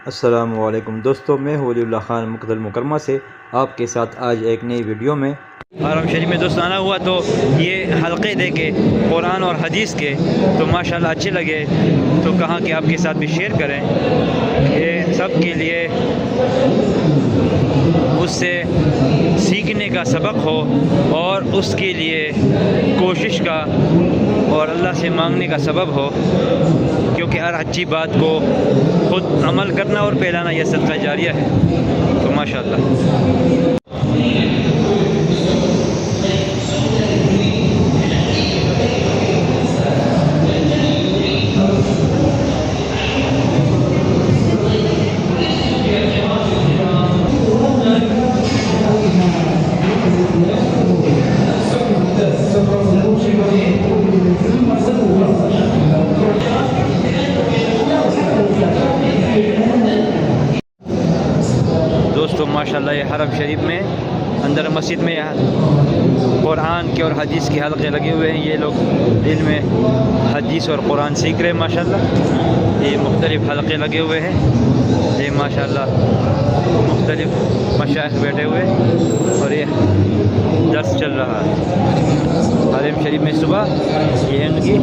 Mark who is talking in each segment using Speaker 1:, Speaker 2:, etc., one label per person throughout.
Speaker 1: अस्सलामुअलैकुम दोस्तों, मैं हूं वलीउल्लाह खान मक्तल मुकरमा से आपके साथ आज एक नई वीडियो में हरम शरीफ में दोस्त आना हुआ। तो ये हल्के देखे कुरान और हदीस के तो माशाल्लाह अच्छे लगे तो कहा कि आपके साथ भी शेयर करें, ये सब के लिए उससे सीखने का सबक हो और उसके लिए कोशिश का और अल्लाह से मांगने का सबब हो, क्योंकि हर अच्छी बात को खुद अमल करना और फैलाना यह सदका जारिया है। तो माशाअल्लाह दोस्तों माशाल्लाह ये हरम शरीफ में अंदर मस्जिद में कुरान के और हदीस के हलक़े लगे हुए हैं। ये लोग दिन में हदीस और कुरान सीख रहे हैं माशाल्लाह। ये मुख्तलिफ़ हलक़े लगे हुए हैं, ये माशाल्लाह मुख्तलिफ़ मशाइख़ बैठे हुए और ये दर्स चल रहा है हरम शरीफ में। सुबह ये उनकी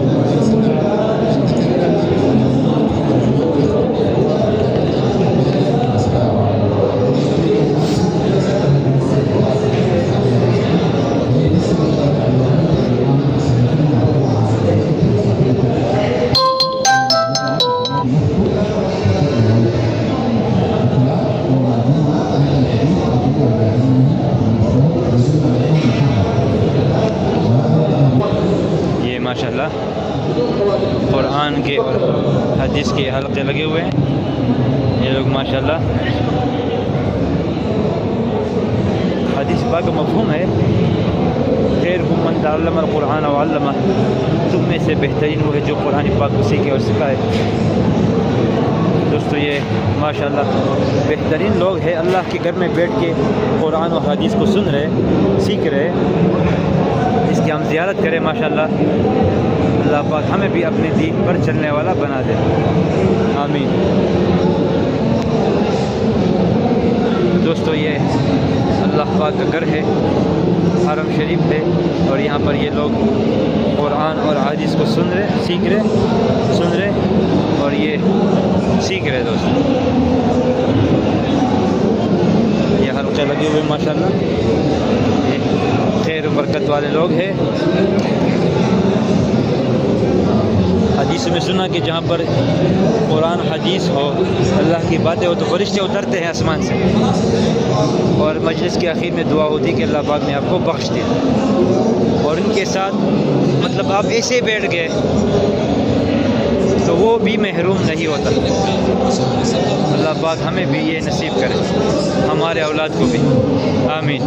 Speaker 1: माशाल्लाह कुरान के और हदीस के हलक़े लगे हुए हैं। ये लोग माशाल्लाह हदीस पाक का मफ़हूम है, खैरुकुम मन तअल्लमा अल-कुरान व अल्लमा, तुम में से बेहतरीन वो है जो कुरान पाक को सीखे और सिखाए। दोस्तों ये माशाल्लाह बेहतरीन लोग हैं, अल्लाह के घर में बैठ के कुरान और हदीस को सुन रहे, सीख रहे। इसकी हम ज़ियारत करें माशाल्लाह। अल्लाह पाक हमें भी अपने दीन पर चलने वाला बना दे, आमीन। दोस्तों ये अल्लाह पाक का घर है, हरम शरीफ है, और यहाँ पर ये लोग कुरान और हदीस को सुन रहे, सीख रहे, सुन रहे और ये सीख रहे। दोस्तों ये हल्के लगे हुए माशाल्लाह, ये खैर बरकत वाले लोग हैं। हदीस में सुना कि जहाँ पर कुरान हदीस हो, अल्लाह की बातें हो, तो फरिश्ते उतरते हैं आसमान से और मजलिस के आखिर में दुआ होती है कि अल्लाह पाक ने आपको बख्श दिया। और इनके साथ मतलब आप ऐसे बैठ गए तो वो भी महरूम नहीं होता। अल्लाह पाक हमें भी ये नसीब करे, हमारे औलाद को भी, आमीन।